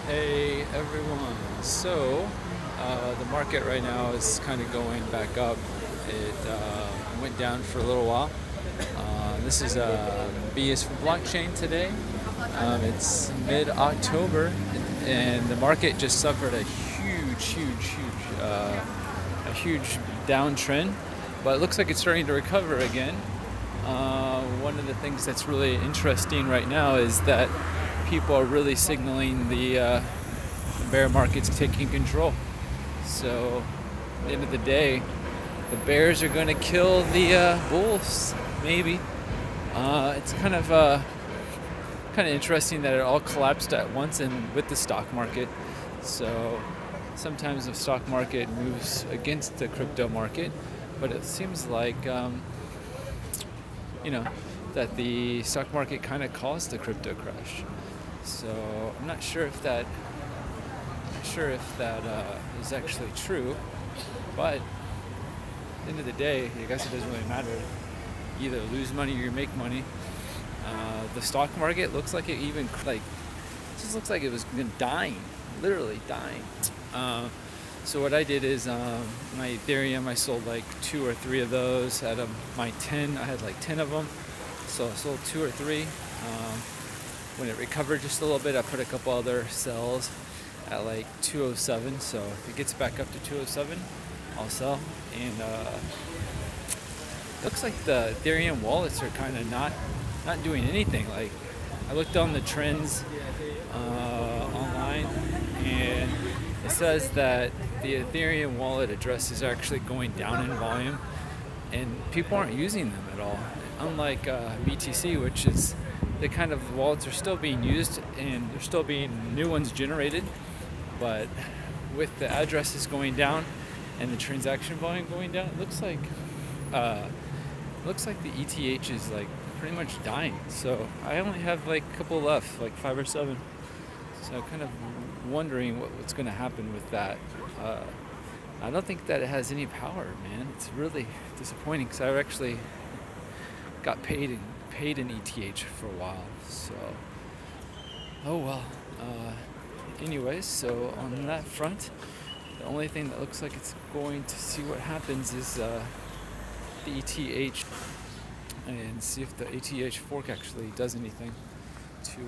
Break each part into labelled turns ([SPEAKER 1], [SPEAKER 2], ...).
[SPEAKER 1] Hey everyone. The market right now is kind of going back up. It went down for a little while. This is B is for blockchain today. It's mid-October, and the market just suffered a huge downtrend, but it looks like it's starting to recover again. One of the things that's really interesting right now is that people are really signaling the bear market's taking control. So at the end of the day, the bears are going to kill the bulls, maybe. It's kind of interesting that it all collapsed at once and with the stock market. So sometimes the stock market moves against the crypto market, but it seems like that the stock market kind of caused the crypto crash. So I'm not sure if that is actually true, but at the end of the day, I guess it doesn't really matter. You either lose money or you make money. The stock market looks like it just looks like it was dying, literally dying. So what I did is my Ethereum, I sold like 2 or 3 of those. Out of my 10, I had like 10 of them. So I sold 2 or 3. When it recovered just a little bit, I put a couple other sells at like 207. So if it gets back up to 207, I'll sell. And looks like the Ethereum wallets are kind of not doing anything. Like I looked on the trends online, and it says that the Ethereum wallet address is actually going down in volume, and people aren't using them at all. Unlike BTC, which is the kind of wallets are still being used and there's still being new ones generated, but with the addresses going down and the transaction volume going down, it looks like the ETH is like pretty much dying. So I only have like a couple left, like 5 or 7. So kind of wondering what's going to happen with that. I don't think that it has any power, man. It's really disappointing because I actually got paid in ETH for a while. So, oh well. Anyways, so on that front, the only thing that looks like it's going to see what happens is the ETH, and see if the ETH fork actually does anything to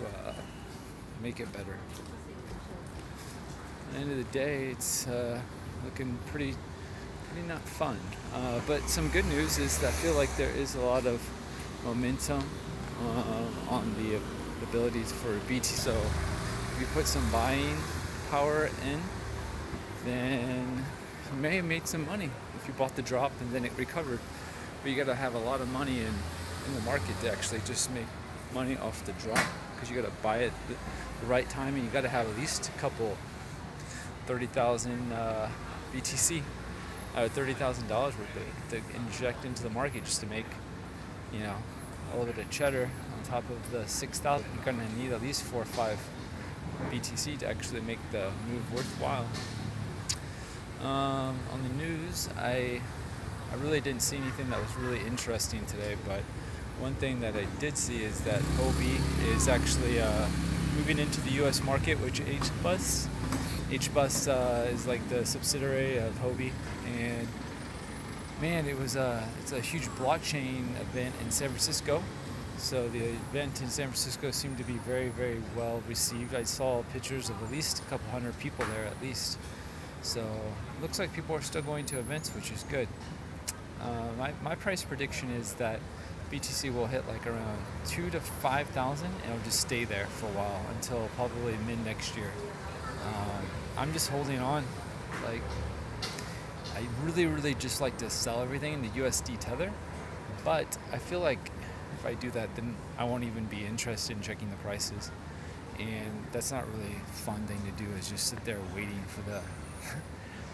[SPEAKER 1] make it better. At the end of the day, it's looking pretty not fun. But some good news is that I feel like there is a lot of momentum on the abilities for BT. So if you put some buying power in, then you may have made some money if you bought the drop and then it recovered. But you got to have a lot of money in the market to actually just make money off the drop, because you got to buy it the right time, and you got to have at least a couple 30,000 BTC, $30,000 worth to inject into the market just to make, a little bit of cheddar on top of the 6,000. You're gonna need at least 4 or 5 BTC to actually make the move worthwhile. On the news, I really didn't see anything that was really interesting today, but one thing that I did see is that Hobie is actually moving into the U.S. market, which HBus is like the subsidiary of Hobie, and man, it's a huge blockchain event in San Francisco. So the event in San Francisco seemed to be very, very well received. I saw pictures of at least a couple hundred people there at least. So it looks like people are still going to events, which is good. My price prediction is that BTC will hit like around 2,000 to 5,000, and it'll just stay there for a while until probably mid next year. I'm just holding on. Like, I really just like to sell everything in the USD Tether, but I feel like if I do that, then I won't even be interested in checking the prices, and that's not really a fun thing to do. Is just sit there waiting for the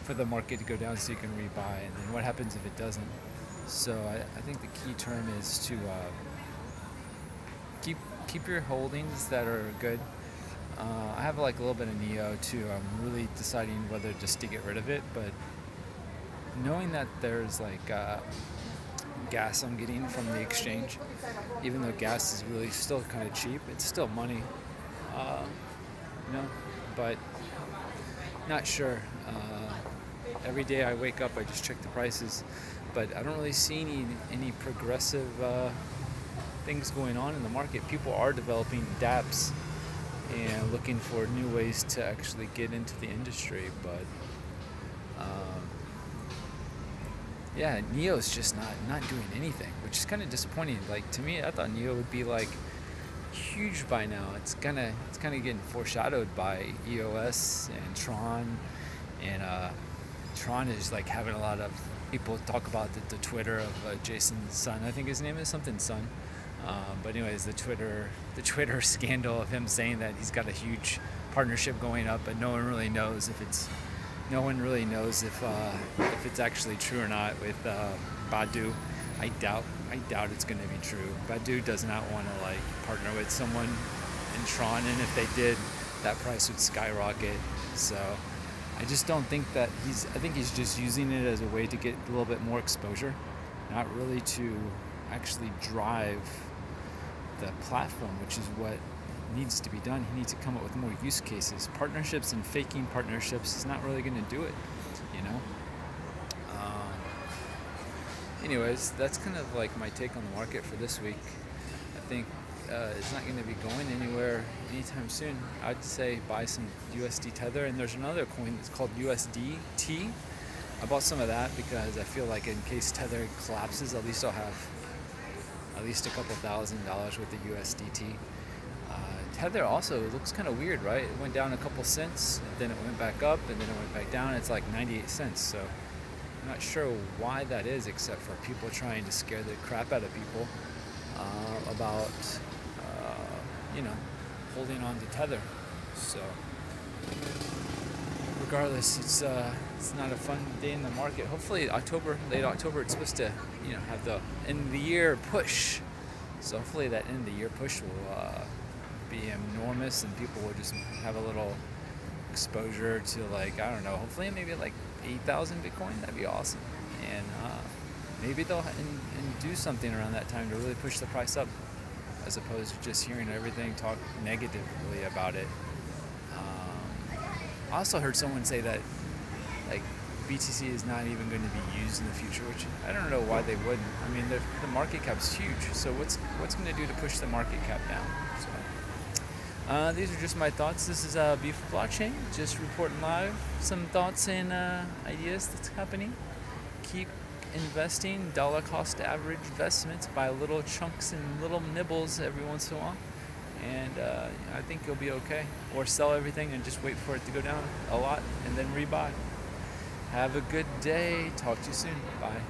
[SPEAKER 1] for the market to go down so you can rebuy, and then what happens if it doesn't? So I think the key term is to keep your holdings that are good. I have like a little bit of Neo too. I'm really deciding whether just to get rid of it, but knowing that there's like gas I'm getting from the exchange, even though gas is really still kind of cheap, it's still money. You know, but not sure. Every day I wake up, I just check the prices, but I don't really see any progressive things going on in the market. People are developing dApps and looking for new ways to actually get into the industry, but yeah, Neo's just not doing anything, which is kind of disappointing. Like, to me, I thought Neo would be like huge by now. It's kind of getting foreshadowed by EOS and Tron, and Tron is like having a lot of people talk about the Twitter of Jason's son. I think his name is something Son. But anyways, the Twitter scandal of him saying that he's got a huge partnership going up, but no one really knows if it's actually true or not with Baidu. I doubt it's going to be true. Baidu does not want to like partner with someone in Tron, and if they did, that price would skyrocket. So I just don't think that I think he's just using it as a way to get a little bit more exposure, not really to actually drive the platform, which is what needs to be done. He needs to come up with more use cases. Partnerships and faking partnerships is not really going to do it, you know. Anyways, that's kind of like my take on the market for this week. I think it's not going to be going anywhere anytime soon. I'd say buy some USD Tether, and there's another coin that's called USDT. I bought some of that because I feel like in case Tether collapses, at least I'll have at least a couple $1,000s worth of USDT. Tether also looks kind of weird, right? It went down a couple cents, then it went back up, and then it went back down. It's like 98 cents. So I'm not sure why that is, except for people trying to scare the crap out of people about, holding on to Tether. So regardless, it's not a fun day in the market. Hopefully late October, it's supposed to, have the end of the year push. So hopefully that end of the year push will be enormous, and people will just have a little exposure to, like, I don't know, hopefully maybe like 8,000 Bitcoin. That'd be awesome. And maybe they'll do something around that time to really push the price up, as opposed to just hearing everything talk negatively about it. I also heard someone say that like BTC is not even going to be used in the future, which I don't know why they wouldn't. I mean, the market cap's huge, so what's going to do to push the market cap down? So these are just my thoughts. This is Beautiful Blockchain, just reporting live some thoughts and ideas that's happening. Keep investing, dollar cost average investments, buy little chunks and little nibbles every once in a while, and I think you'll be okay. Or sell everything and just wait for it to go down a lot and then rebuy. Have a good day. Talk to you soon. Bye.